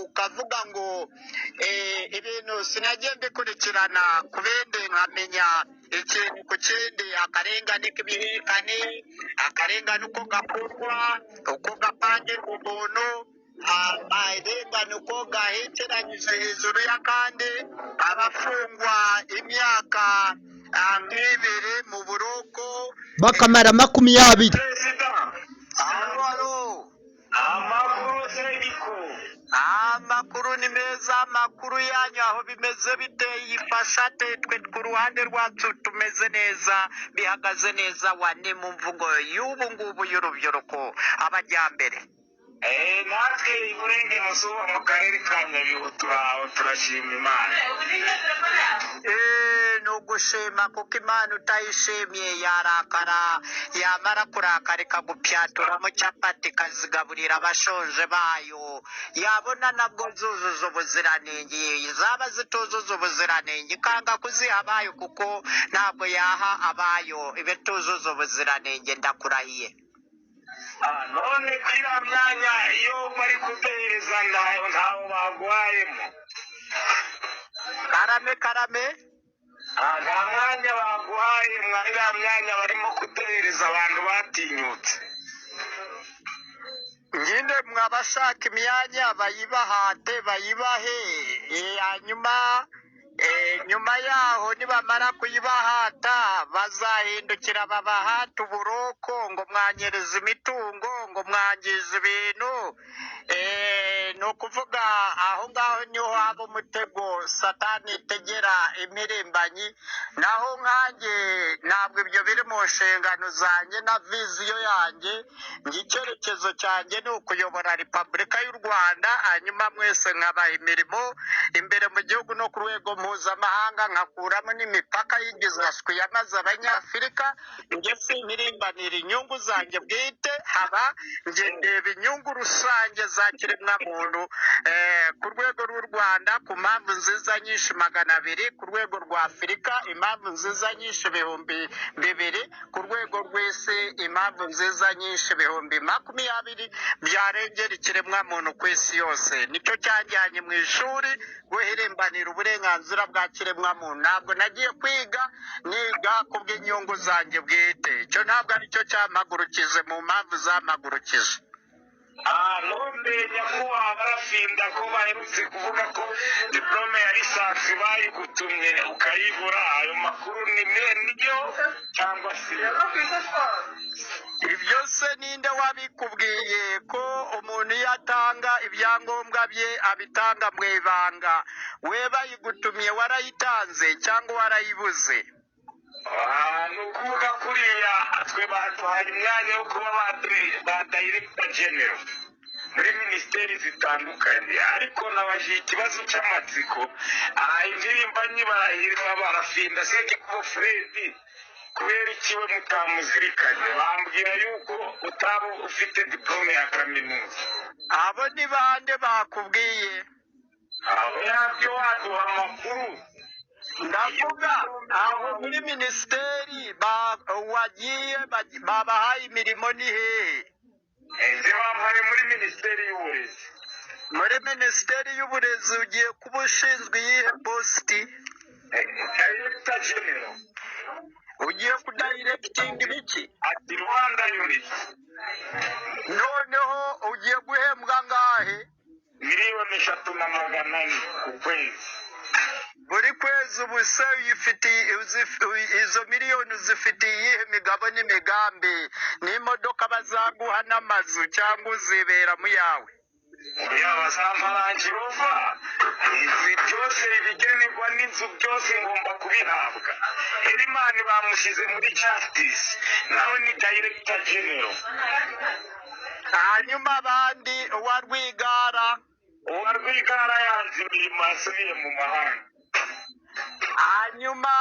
ukavuga ngo ibintu sinagiye mbikurikirana ku bindi nkamenya ikintu ku kindi, akarengane k'ibihekane, akarengane uko gakorwa, uko gapangirwa umuntu, akarengane uko gahekeranyije hejuru y'akandi, abafungwa imyaka nk'ibiri mu buroko bakamara 20. perezida alo amakuru seriko amakuru ni meza. Amakuru yanyu aho bimeze biteye ifasha twe ku ruhande rwacu tumeze neza, bihagaze neza. wane mu mvugo y'ubu ngubu y'urubyiruko abajyambere. natwe iburengerazo mu karere ka Nyabihu turaho turashima Imana. Ni ugushima kuko Imana utayishimiye yarakara, yamara kurakara ikagupyaturamo capati ikazigaburira abashonje bayo, yabona nabwo zuzuza ubuziranenge, zaba zituzuza ubuziranenge ikanga kuziha abayo kuko ntabwo yaha abayo ibituzuza ubuziranenge. Ndakurahiye. none kwira myanya iyo bari kuduhereza ntaho bagwayemo. Karame nta mwanya baguhaye mwariya myanya barimo kuduhereza abantu batinyutse. nyine mwabashaka imyanya bayibahate bayibahe, hanyuma nyuma yaho nibamara kuyibahata bazahindukira babahata uburoko ngo mwanyereza imitungo, ngo mwangiza ibintu. ni ukuvuga aho ngaho niho haba umutego satani itegera imirimbanyi. naho nkanjye ntabwo ibyo biri mu nshingano zanjye na viziyo yanjye. icyerekezo cyanjye ni ukuyobora repubulika y'u Rwanda, hanyuma mwese nkabaha imirimo imbere mu gihugu no ku rwego mpuzamahanga, nkakuramo n'imipaka y'igizaswi yamaze abanyafurika. njye simpirimbanira inyungu zanjye bwite, haba njye ndeba inyungu rusange za kiremwamuntu ku rwego rw'u Rwanda, ku mpamvu nziza nyinshi 200, ku rwego rwa Afurika impamvu nziza nyinshi 200, ku rwego rw'isi impamvu nziza nyinshi 20,000 byarengera ikiremwamuntu ku isi yose. nicyo cyanjyanye mu ishuri guhirimbanira uburenganzira bwa kiremwamuntu. ntabwo nagiye kwiga niga ku bw'inyungu zanjye bwite. icyo ntabwo aricyo cyampagurukije mu mpamvu zampagurukije. none nyakubahwa barafinda ko baherutse kuvuga ko diplome ya lisansi bayigutumye ukayibura. ayo makuru niyo cyangwa se ibyo se ninde wabikubwiye ko umuntu iyo atanga ibyangombwa bye abitanga mu ibanga? we bayigutumye warayitanze cyangwa warayibuze? ni ukuvuga kuriya twe baduhaye imyanya yo kuba ba director general muri minisiteri zitandukanye, ariko nabajije ikibazo cy'amatsiko. indirimbo barahirwa barafinda seke kuba Fredi kubera ikiwe mutamuzirikanye. bambwira yuko utaba ufite diplome ya kaminuza. abo ni bande bakubwiye? abo yabyo waduha amakuru. ndavuga aho muri minisiteri wagiye babahaye imirimo ni hehe? bampaye muri minisiteri y'uburezi. muri minisiteri y'uburezi ugiye kuba ushinzwe iyihe positi? director general. ugiye kudayirekitinga ibiki? ati Rwanda unit. noneho ugiye guhembwa ngahe? 3,400,000 ku kwezi. buri kwezi ubu se izo miliyoni zifitiye iyihe migabo n'imigambi? n'imodoka bazaguha n'amazu cyangwa uzibera mu yawe? bazamparangirova ibi byose bigenerwa n'inzu byose ngomba kubihabwa. Elimani bamushyize muri justice nawe ni director general. hanyuma abandi uwa Rwigara yanze imirimo yasubiye mu mahanga. hanyuma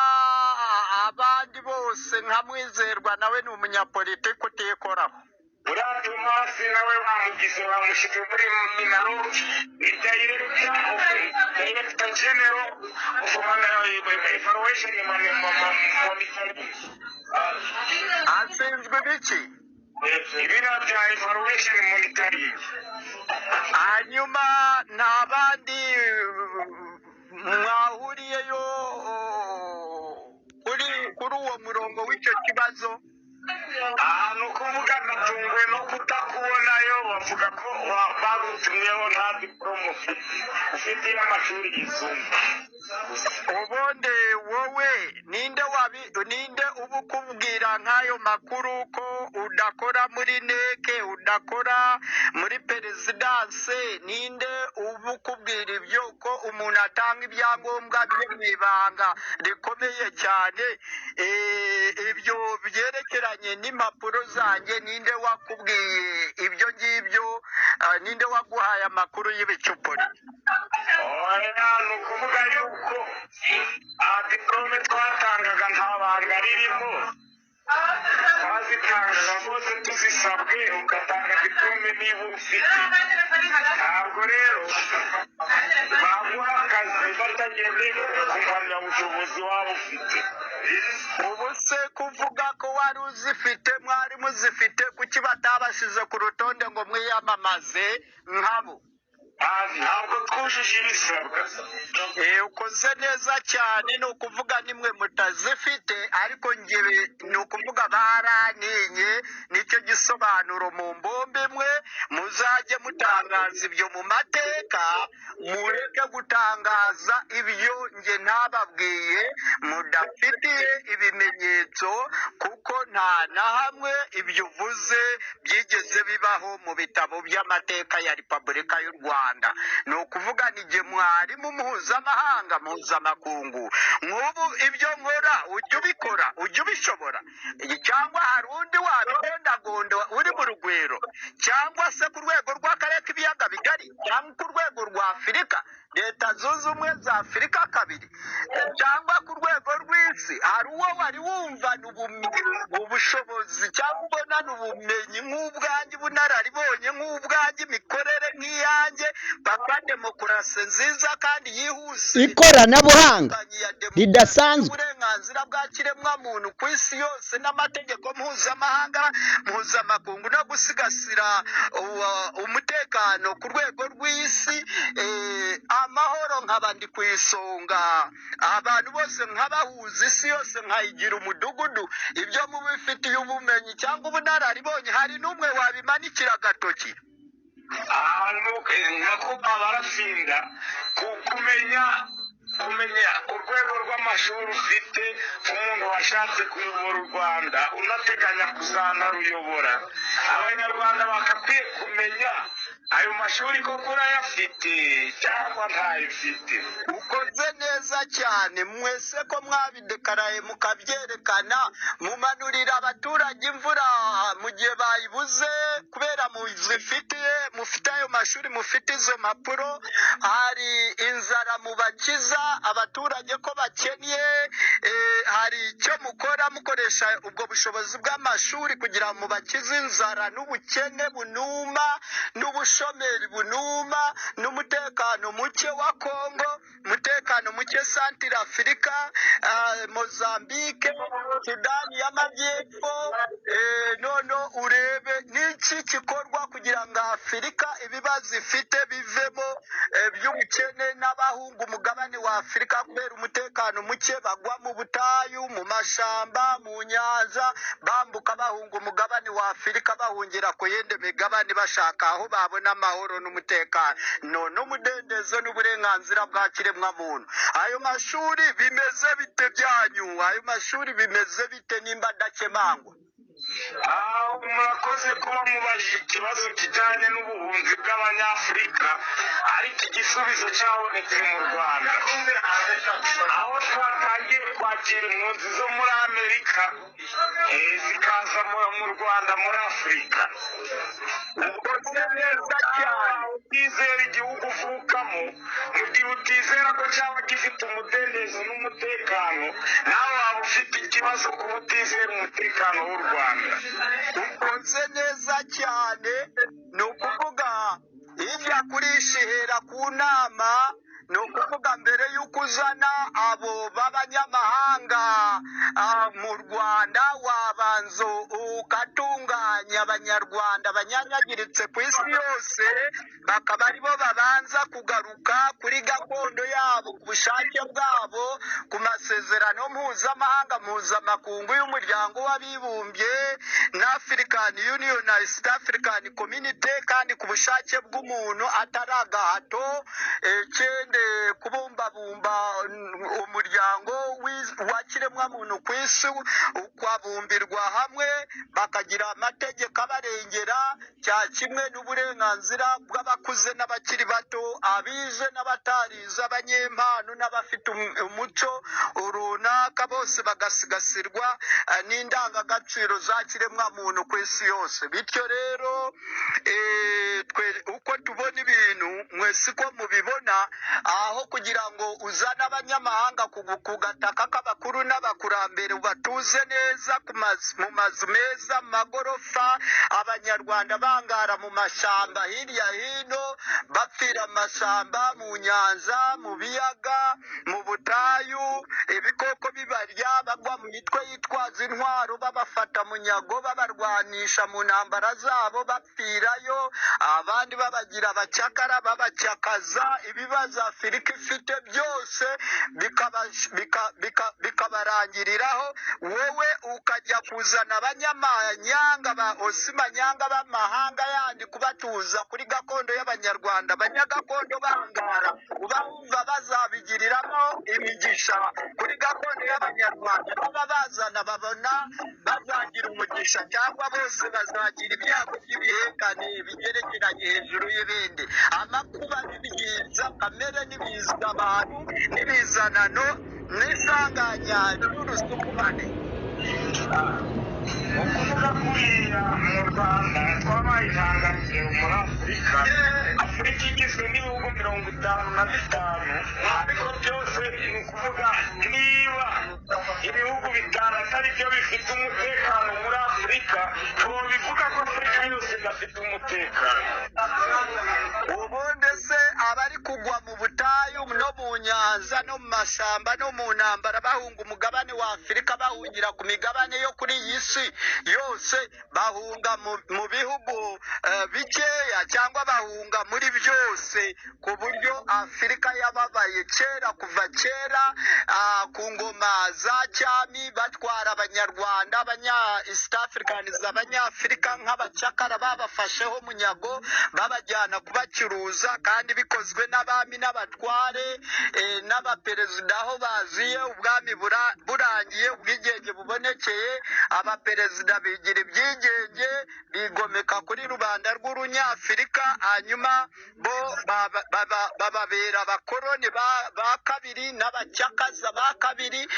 abandi bose nka Mwizerwa nawe ni umunyapolitiki utikoraho. uriya Tomasi nawe bamushyize muri minaloki ni director general of evaluation monitoring. ashinzwe ibiki? ibira bya evaluation monitoring. hanyuma nta mwahuriyeyo kuri uwo murongo w'icyo kibazo? ahantu kuvuga natunguwe no kutakubonayo, bavuga ko bagutumyeho nta diporome ufite y'amashuri yisumbuye. ubundi wowe ninde uba ukubwira nk'ayo makuru ko udakora muri neke, udakora muri perezidanse? Ninde uba ukubwira ibyo ko umuntu atanga ibyangombwa bye mu ibanga rikomeye cyane? Ibyo byerekeranye n'impapuro zanjye, ninde wakubwiye ibyo ngibyo? Ninde waguhaye amakuru y'ibicupuri? ni ukuvuga yuko diporome twatangaga nta banga ririmo, twazitangaga rwose tuzisabwe, ugatanga diporome niba ufite. ntabwo rero baguha akazi batagendeye ku mpamyabushobozi waba ufite. ubu se kuvuga ko wari uzifite, mwari muzifite, kuki batabashyize ku rutonde ngo mwiyamamaze nkabo? ntabwo twujuje ibisabwa. ukoze neza cyane. ni ukuvuga nimwe mutazifite, ariko ngewe ni ukuvuga barantinye. nicyo gisobanuro mu mbombe imwe. muzajye mutangaza ibyo mu mateka, mureke gutangaza ibyo nge ntababwiye mudafitiye ibimenyetso, kuko nta na hamwe ibyo uvuze byigeze bibaho mu bitabo by'amateka ya Repubulika y'u Rwanda. ni ukuvuga ni jye mwarimu mpuzamakungu. nk'ubu ibyo nkora ujya ubikora, ujya ubishobora? cyangwa hari undi wabigondagonda uri mu rugwiro? cyangwa se ku rwego rw'akarere k'ibiyaga bigari, cyangwa ku rwego rwa Afurika, leta zunze ubumwe za Afurika kabiri, cyangwa ku rwego rw'isi? hari uwo wari wumvana ubushobozi cyangwa ubonana ubumenyi nk'ubwanjye, ubunararibonye nk'ubwanjye, imikorere nk'iyanjye, papa demokarasi nziza kandi yihuse, ikoranabuhanga ridasanzwe, uburenganzira bwa kiremwamuntu ku isi yose, n'amategeko mpuzamakungu, no gusigasira umutekano ku rwego rw'isi, amahoro nkaba ndi ku isonga, abantu bose nkabahuza, isi yose nkayigira umudugudu? ibyo mubifitiye ubumenyi cyangwa ubunararibonye, hari n'umwe wabimanikira agatoki? ahantu nako barafinda kumenya urwego rw'amashuri ufite. umuntu washatse kuyobora u Rwanda unateganya kuzanaruyobora, abanyarwanda bakakwiye kumenya ayo mashuri koko urayafite cyangwa ntayifite. ukoze neza cyane. mwese ko mwabidekaraye mukabyerekana, mumanurira abaturage imvura mu gihe bayibuze kubera mufite ayo mashuri, mufite izo mpapuro. hari inzara mubakiza abaturage ko bakennye, hari icyo mukora mukoresha ubwo bushobozi bw'amashuri kugira ngo mubakize inzara n'ubukene bunuma, n'ubushomeri bunuma, n'umutekano muke wa Kongo, umutekano muke Santire Afurika, Mozambique, Sudani y'Amajyepfo. none urebe n'iki gikorwa kugira ngo Afurika ibibazo ifite bivemo by'ubukene, n'abahunga umugabane wa Afurika kubera umutekano muke bagwa mu butayu, mu mashamba, mu nyanza, bambuka bahunga umugabane wa Afurika bahungira ku yindi migabane bashaka aho babona amahoro n'umutekano n'umudendezo n'uburenganzira bwa kiremwamuntu. ayo mashuri bimeze bite byanyu? ayo mashuri bimeze bite nimba adakemangwa? murakoze kuba mubajije ikibazo kijyanye n'ubuhunzi bw'abanyafurika, ariko igisubizo cyabonetse mu Rwanda, aho twatangiye kwakira impunzi zo muri Amerika zikaza mu Rwanda, muri Afurika. ukoze neza cyane. utizera igihugu uvukamo, mu gihe utizera ko cyaba gifite umudendezo n'umutekano, nawe waba ufite ikibazo kuba utizera umutekano w'u Rwanda. ukoze neza cyane. ni ukuvuga hirya kurishihera ku nama, ni ukuvuga mbere y'uko uzana abo b'abanyamahanga mu Rwanda, wabanza ukatunganya abanyarwanda banyanyagiritse ku isi yose, bakaba aribo babanza kugaruka kuri gakondo yabo. bwabo ku bushake bwabo ku masezerano mpuzamakungu y'umuryango w'abibumbye na African Union na East African Community, kandi ku bushake bw'umuntu atari agahato. Ikindi kubumbabumba umuryango wa kiremwamuntu ku isi ukabumbirwa hamwe bakagira amategeko abarengera, cya kimwe n'uburenganzira bw'abakuze n'abakiri bato, abize n'abatarize, abanyempano n'abafite umuco runaka, bose bagasigasirwa n'indangagaciro za kiremwamuntu ku isi yose. Bityo rero twe uko tubona ibintu mwese ko mubibona, aho kugira ngo uzane abanyamahanga ku gataka k'abakuru n'abakurambere batuze neza mu mazu meza, mu magorofa, abanyarwanda bangara mu mashyamba hirya hino, bapfira amashyamba, mu nyanza, mu biyaga, mu butayu, ibikoko bibarya, bagwa mu mitwe yitwaza intwaro, babafata munyago, babarwanisha mu ntambara zabo, bapfirayo, abandi babagira abacakara, babacyakaza. Ibibazo Afurika ifite byose bikabarangiriraho, wowe ukajya kuzana abanyamanyanga ba osimanyanga b'amahanga yandi kubatuza kuri gakondo y'abanyarwanda. Abanyagakondo bangara uba wumva bazabigiriramo imigisha kuri gakondo y'abanyarwanda, baba bazana babona bazagira umugisha, cyangwa bose bazagira ibyago by'ibihekane bigerekeranye hejuru y'ibindi. Amakuba n'ibyiza kamere n'ibiza abantu n'ibizanano n'isanganya n'urusukumane. ukuvuga kuriya mu Rwanda twabaye intangarugero muri Afurika igizwe n'ibihugu 55, ariko byose ni ukuvuga niba ibihugu bitanu atari byo bifite umutekano muri Afurika, bivuga ko Afurika yose idafite umutekano. Ubundi se abari kugwa mu butayu no mu nyanza no mu mashyamba no mu ntambara bahunga umugabane wa Afurika, bahungira ku migabane yo kuri iyi si yose, bahunga mu bihugu bikeya cyangwa bahunga muri byose, ku buryo Afurika yababaye kera, kuva kera ku ngoma za cyami, batwara abanyarwanda, East Africans, abanyafurika nk'abacakara, babafasheho munyago babajyana kubacuruza, kandi bikozwe n'abami n'abatware n'abaperezida. Aho baziye ubwami burangiye, ubwigenge bubonekeye, abaperezida bigira ibyigenge, bigomeka kuri rubanda rw'urunyafurika, hanyuma bo bababera abakoroni ba kabiri n'abacyakaza ba kabiri,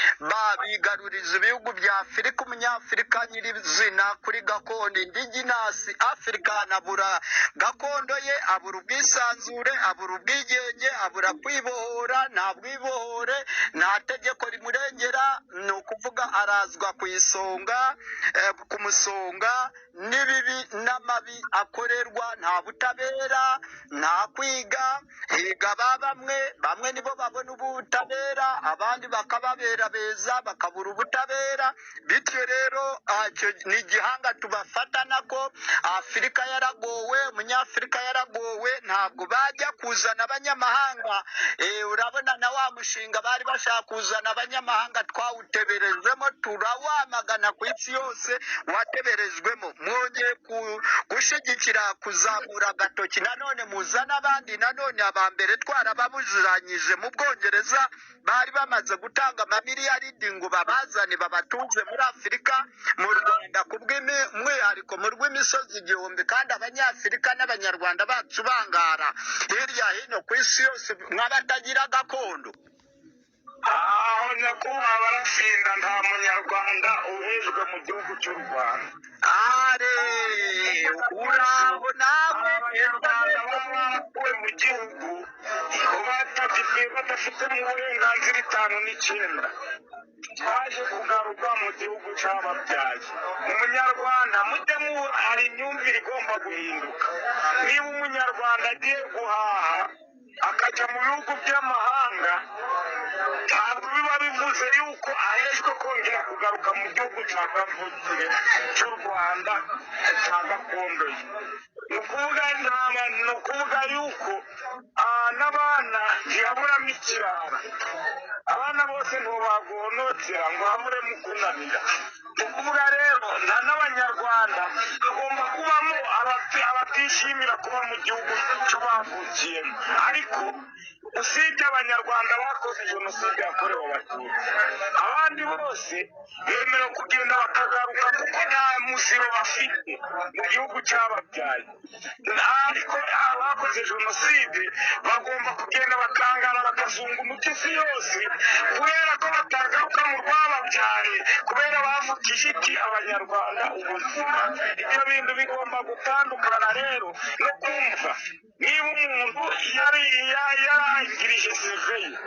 bigaruriza ibihugu bya Afurika. Umunyafurika nyirizina kuri gakondo indigenous African abura gakondo ye, abura ubwisanzure, abura ubwigenge, abura kwibohora, nta bwibohore, nta tegeko rimurengera. Ni ukuvuga arazwa ku isonga, ku musonga n'ibibi n'amabi akorerwa, nta butabera, nta kwiga. Higa bamwe nibo babona ubutabera, abandi bakababera beza bakabura ubutabera. Bityo rero ni igihanga tubafatana ko Afurika yaragowe, umunyafurika yaragowe, ntabwo bajya kuzana abanyamahanga. Urabona na wa mushinga bari bashaka kuzana abanyamahanga twawuteberejwemo, turawamagana ku isi yose wateberejwemo. Mwongeye gushyigikira kuzamura agatoki, nanone muzana abandi, nanone abambere twarababujuranyije mu Bwongereza, bari bamaze gutanga amamiliyaridi ngo babazane babatunze muri Afurika, mu Rwanda kubw'umwihariko mu rw'imisozi igihumbi, kandi abanyafurika n'abanyarwanda bacu bangara hirya hino ku isi yose nk'abatagira gakondo. aho nyakubahwa barafinda, nta munyarwanda uhejwe mu gihugu cy'u Rwanda. Uraho nawe abanyarwanda baba bakuwe mu gihugu badafite mu burenganzira 59, twaje kugaruka mu gihugu cy'ababyaye. Umunyarwanda mujye hari imyumvire igomba guhinduka. Niba umunyarwanda agiye guhaha akajya mu bihugu by'amahanga, ntabwo biba bivuze yuko ahejwe kongera kugaruka mu gihugu cya kavukire cy'u Rwanda cya gakondo ye. Ni ukuvuga yuko n'abana ntiyabura n'ikirara abana bose ngo bagonotera ngo habure mu kunamira ni ukuvuga rero n'abanyarwanda bagomba kubamo abatishimira kuba mu gihugu cyo bavukiyemo ariko usibye abanyarwanda bakoze jenoside yakorewe abatutsi abandi bose bemerewe kugenda bakagaruka kuko nta muziro bafite mu gihugu cyababyaye ariko abakoze jenoside bagomba kugenda bakangara bakazunga umutesi yose kubera ko batagaruka mu rwababyaye kubera bavukije iki abanyarwanda ubuzima ibyo bintu bigomba gutandukana rero no kumva niba umuntu yarangirije seveye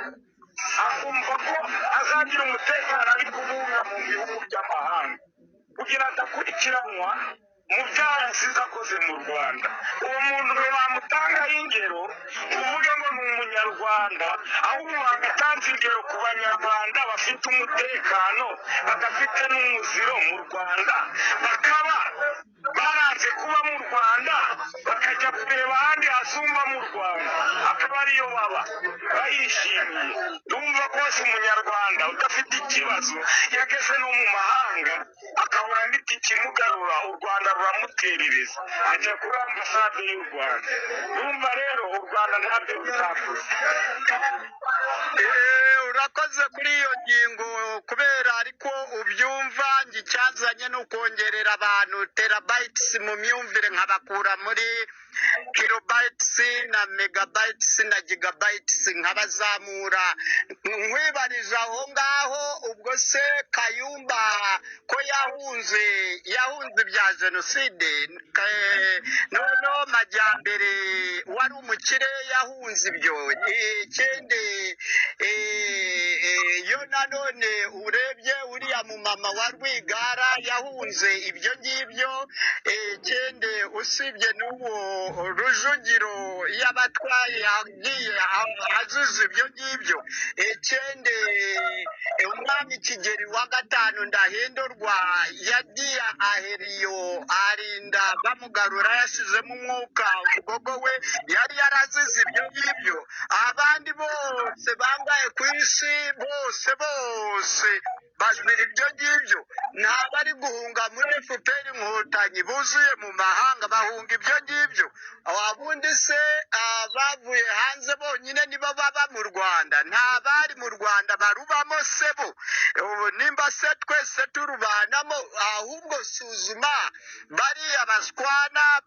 akumva ko azagira umutekano ari kubunga mu bihugu by'amahanga kugira adakurikiranwa mu byaha yasize akoze mu Rwanda uwo muntu bamutangaho ingero uvuge ngo ni umunyarwanda ahubwo bagatanze ingero ku banyarwanda bafite umutekano badafite n'umuziro mu Rwanda bakaba baranze kuba mu Rwanda bakajya kureba ahandi hasumba mu Rwanda akaba ariyo baba bayishimiye ndumva rwose umunyarwanda udafite ikibazo yageze no mu mahanga akabura n'itike imugarura u Rwanda ruramuterereza ajya kuri ambasade y'u Rwanda ndumva rero u Rwanda ntabyo rutakoze. Urakoze kuri iyo ngingo kubera ariko ubyumva ngicyazanye no kongerera abantu terabytes mu myumvire nkabakura muri kilobytes na megabytes na gigabytes nkabazamura nkwibarije aho ngaho ubwo se Kayumba ko yahunze bya jenoside none Majyambere wari umukire yahunze ibyo ikindi yo nanone urebye uriya mu mama wa Rwigara yahunze ibyo ngibyo ikindi usibye n'uwo Rujugiro y'abatwaye yagiye azuze ibyo ngibyo ikindi umwami Kigeli wa gatanu Ndahindurwa yagiye aheriyo arinda bamugarura yasizemo umwuka umugogo we yari yarazize ibyo ngibyo abandi bose bangaye ku isi bose bazira ibyo ngibyo ntabari guhunga muri FPR Inkotanyi buzuye mu mahanga bahunga ibyo ngibyo ababundi se bavuye hanze bonyine nibo baba mu Rwanda ntabari mu Rwanda barubamo sebo nimba se twese turubanamo ahubwo suzuma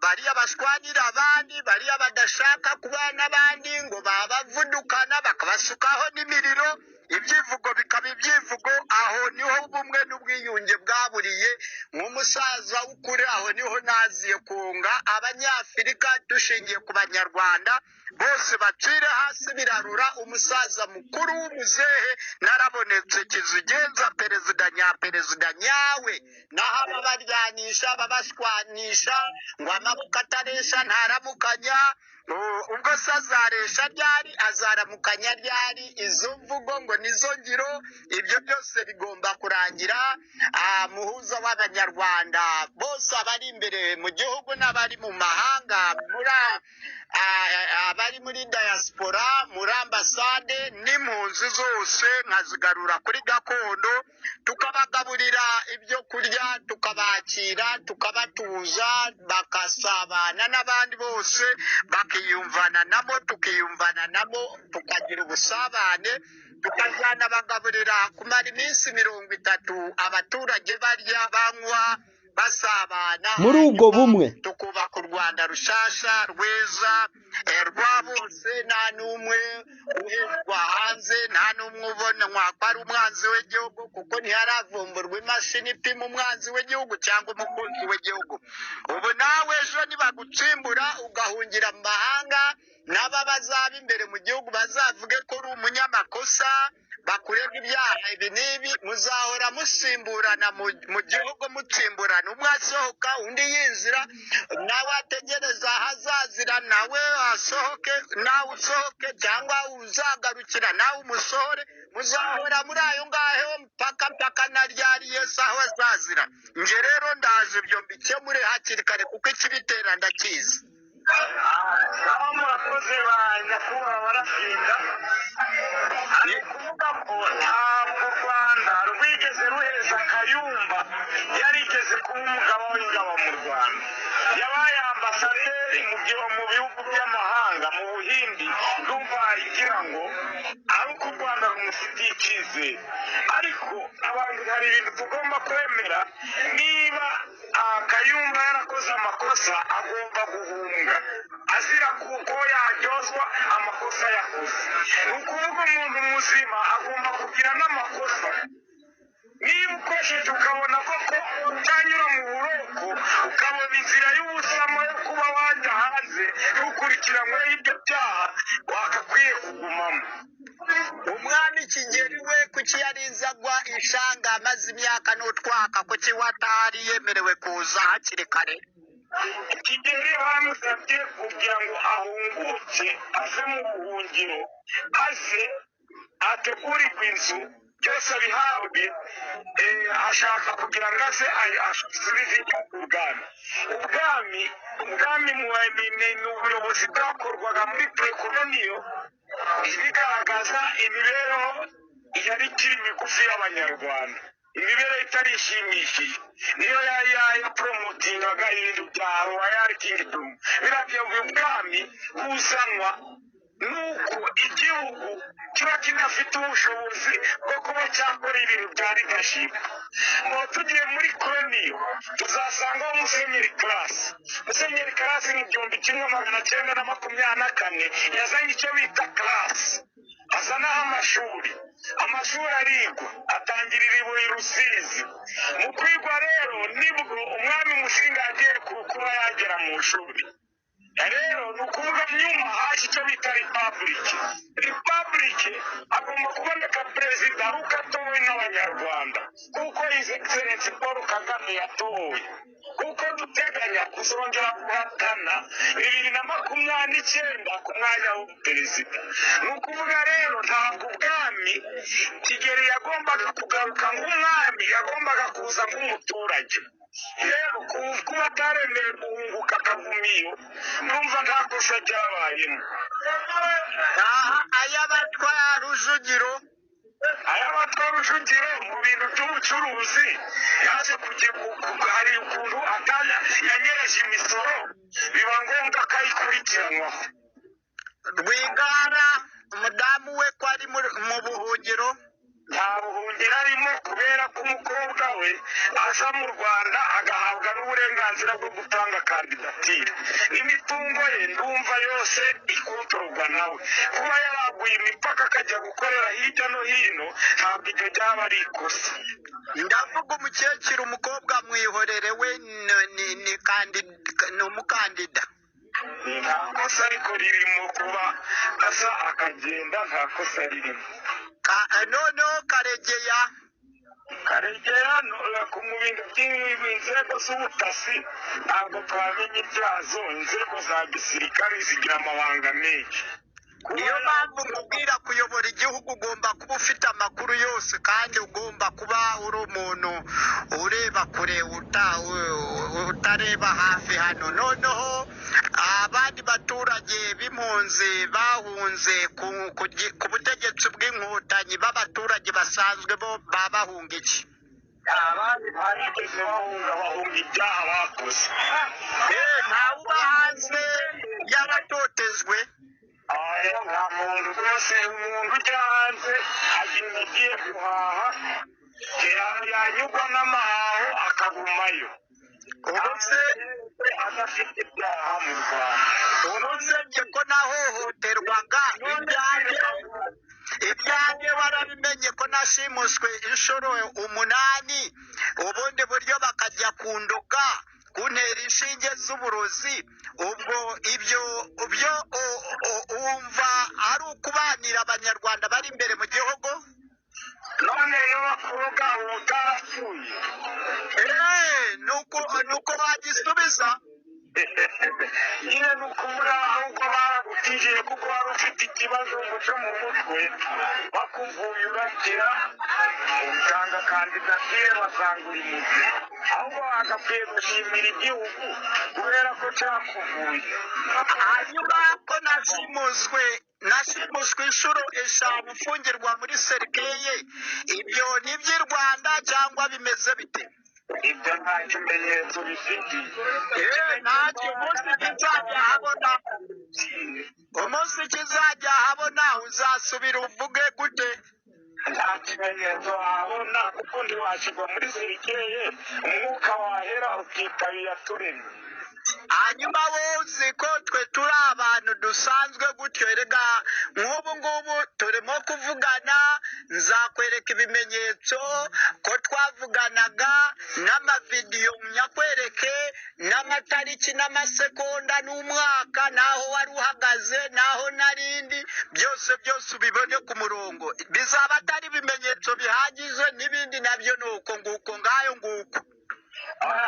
bariya bashwanira abandi bariya badashaka kubana n'abandi ngo babavudukana bakabasukaho n'imiriro ibyivugo bikaba ibyivugo aho niho ubumwe n'ubwiyunge bwaburiye nk'umusaza w'ukuri aho niho naziye kunga abanyafurika dushingiye ku banyarwanda bose bacire hasi birarura umusaza mukuru w'umuzehe narabonetse kizigenza perezida nyaperezida nyawe naho ababaryanisha babashwanisha ngo amaboko ataresha ntaramukanya ubwo se azaresha ryari azaramukanya ryari izo mvugo ngo nizo ngiro ibyo byose bigomba kurangira muhuza w'abanyarwanda bose abari imbere mu gihugu n'abari mu mahanga abari muri diaspora muri ambasade n'impunzi zose nkazigarura kuri gakondo tukabagaburira ibyo kurya tukabakira tukabatuza bakasabana n'abandi bose bakiyumvana nabo tukiyumvana nabo tukagira ubusabane tukajyana bagaburira kumara iminsi 30 abaturage barya banywa basabana muri ubwo bumwe tukubaka u Rwanda rushasha rweza rwa bose nta n'umwe uhezwa hanze nta n'umwe ubonwa ko ari umwanzi w'igihugu kuko ntiharavumburwa imashini ipima umwanzi w'igihugu cyangwa umukunzi w'igihugu ubu nawe ejo nibagutsimbura ugahungira mu mahanga n'aba bazaba imbere mu gihugu bazavuge ko uri umunyamakosa bakurega ibyaha ibi n'ibi muzahora musimburana mu gihugu mutsimburana umwe asohoka undi yinjira nawe ategereza ahazazira nawe asohoke nawe usohoke cyangwa uzagarukira nawe umusohore muzahora muri ayo ngaho mpaka na ryari Yesu aho azazira nje rero ndaje ibyo mbikemure hakiri kare kuko ikibitera ndakizi murakoze ba nyakubahwa barashinga ni ukuvuga ngo ntabwo u Rwanda rwigeze ruheza Kayumba yarigeze kuba umugabo w'ingabo mu Rwanda yabaye ambasaderi mu bihugu by'amahanga mu Buhindi ndumva igira ngo ari uko u Rwanda rumufitiye icyizere ariko abantu hari ibintu tugomba kwemera niba Kayumba yarakoze amakosa agomba guhunga azira kuko yaryozwa amakosa yakoze ni ukuvuga umuntu muzima agomba kugira n'amakosa niba ukoresheje ukabona koko utanyura mu buroko ukabona inzira y'ubusamo yo kuba wajya hanze ntukurikiranyweho ibyo byaha wakakwiye kugumamo umwami Kigeli we kuki yarinze agwa ishanga amaze imyaka n'utwaka kuki watari yemerewe kuza hakiri kare Kigeli bamusabye kugira ngo ahunguke ave mu buhungiro aze ategurirwe inzu byose bihabwe ashaka kugira ngo aze asubize igihugu ubwami ni ubuyobozi bwakorwaga muri prekoloniyo bigaragaza imibereho yari ikiri migufi y'abanyarwanda imibereho itarishimishije niyo yaporomotingaga ibintu bya royal kingdom birabyo ubwami buzanwa nuko igihugu kiba kidafite ubushobozi bwo kuba cyakora ibintu bya leadership ngo tugiye muri koloniyo tuzasangaho musenyeri karasi mu 1924 yazanye icyo bita karasi azanaho amashuri arigwa atangirira i Rusizi mu kwigwa rero nibwo umwami Musinga yagiye kuba yagera mu ishuri rero ni ukuvuga nyuma haje icyo bita repubulike agomba kuboneka perezida ukatowe n'abanyarwanda kuko his excellence Paul Kagame yatowe kuko duteganya kuzongera guhatana 2029 ku mwanya w'uperezida ni ukuvuga rero ntabwo ubwami Kigeli yagombaga kugaruka nk'umwami yagombaga kuza nk'umuturage rero kuba ataremeye guhunguka akavumiyo numva nta kosa ryabayemo ay'abatwa Rujugiro mu bintu by'ubucuruzi yaje hari ukuntu yanyereje imisoro biba ngombwa ko ayikurikiranwaho Rwigara umudamu we ko ari mu buhungiro nta buhungiro arimo kubera ko umukobwa we aza mu Rwanda agahabwa n'uburenganzira bwo gutanga kandidatire n'imitungo ye ndumva yose ikontororwa nawe kuba yaraguye imipaka akajya gukorera hirya no hino ntabwo ibyo byaba ari ikosa ndavuga umukecuru umukobwa mwihorere we ni umukandida nta kosa ariko ririmo kuba asa akagenda nta kosa ririmo noneho Karegeya mu bintu by'inzego z'ubutasi ntabwo twamenya ibyazo inzego za gisirikare zigira amabanga menshi niyo mpamvu mubwira kuyobora igihugu ugomba kuba ufite amakuru yose kandi ugomba kuba uri umuntu ureba kure utareba hafi hano noneho abandi baturage b'impunzi bahunze ku butegetsi bw'inkotanyi b'abaturage basanzwe bo babahunga iki abandi barigeze bahunga ibyaha bakoze ntawe uba hanze y'abatotezwe nta muntu rwose umuntu ujya hanze agenda agiye guhaha yanyurwa n'amahaho akagumayo adafite ibyaha mu Rwanda urusebye ko nahohoterwaga ibyanjye warabimenye ko nashimuswe inshuro 8 ubundi buryo bakajya kundoga kuntera inshinge z'uburozi ubwo ibyo wumva ari ukubanira abanyarwanda bari imbere mu gihugu none iyo bakuroga utarapfuye nuko bagisubiza nyine ni ukubura ahubwo baragutijije kuko wari ufite ikibazo cyo mu mutwe bakuvuye urakira usanga kandidatire basanga uri muzima ahubwo bagakwiye gushimira igihugu kubera ko cyakuvuye hanyuma ko na nashimuswe inshuro eshanu mfungirwa muri serikeye. Ibyo ni iby'i Rwanda cyangwa bimeze bite? ibyo nta kimenyetso bifite. Ntacyo umunsi kizajya habona uzasubira uvuge gute? nta kimenyetso wabona kuko ntiwashyirwa muri serikeye umwuka wahera ukitabira turimo. Hanyuma wowe ko twe turi abantu dusanzwe gutyo, erega nk'ubu ngubu turimo kuvugana, nzakwereka ibimenyetso ko twavuganaga n'amavidiyo nyakwereke n'amatariki n'amasekonda n'umwaka n'aho wari uhagaze n'aho narindi, byose ubibone ku murongo. Bizaba atari ibimenyetso bihagije, n'ibindi nabyo ni uko nguko ngayo nguko.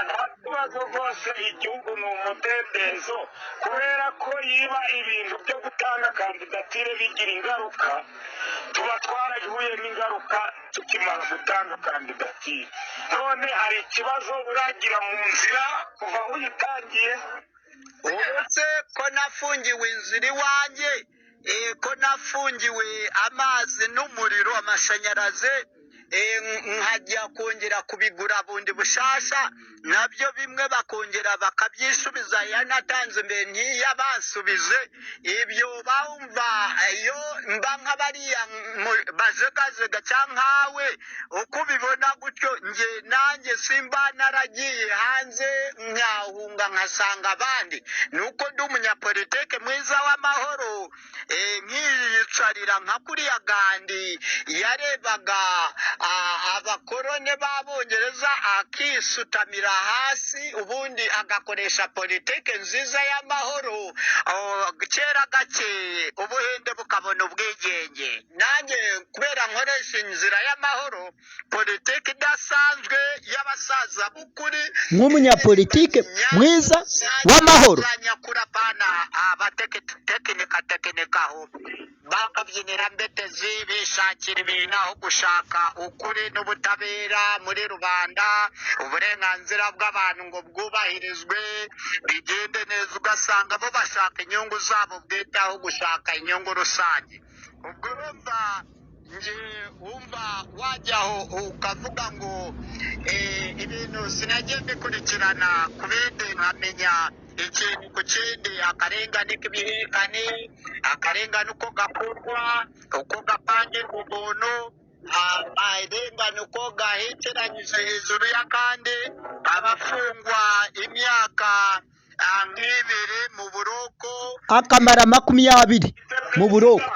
nta kibazo rwose, igihugu ni umudendezo, kubera ko yiba ibintu byo gutanga kandidatire bigira ingaruka, tuba twarahuye n'ingaruka tukimara gutanga kandidatire. none hari ikibazo uragira mu nzira kuva aho uyitangiye? uretse ko nafungiwe inzira iwanjye, ko nafungiwe amazi n'umuriro, amashanyarazi, nkajya kongera kubigura bundi bushasha, nabyo bimwe bakongera bakabyisubiza yanatanze mbere ntiyabansubize. Ibyo bumva iyo mba nk'abariya bajegajega cyangwa nkawe uko ubibona gutyo, nanjye simba naragiye hanze nkahunga nkasanga abandi. nuko ndi umunyapolitike mwiza w'amahoro, nkiyicarira nka kuriya Gandhi yarebaga abakorone b'Abongereza akisutamira hasi, ubundi agakoresha politike nziza y'amahoro. Kera gakeye Ubuhinde bukabona ubwigenge, nanjye kubera nkoresha inzira y'amahoro, politike idasanzwe y'abasaza b'ukuri, nk'umunyapolitike mwiza w'amahoro. kurapana abatekinika aho bakabyinira mbetezi bishakira ibintu aho gushaka ukuri n'ubutabera muri rubanda, uburenganzira bw'abantu ngo bwubahirizwe bigende neza, ugasanga bo bashaka inyungu zabo bwite aho gushaka inyungu rusange. ubwo wumva wajyaho ukavuga ngo ibintu sinagiye mbikurikirana ku bindi nkamenya ikintu ku kindi, akarengane k'ibihekane, akarengane uko gakorwa, uko gapangirwa ubuntu, akarengane uko gahekeranyije hejuru y'akandi, abafungwa imyaka nk'ibiri mu buroko akamara 20 mu buroko.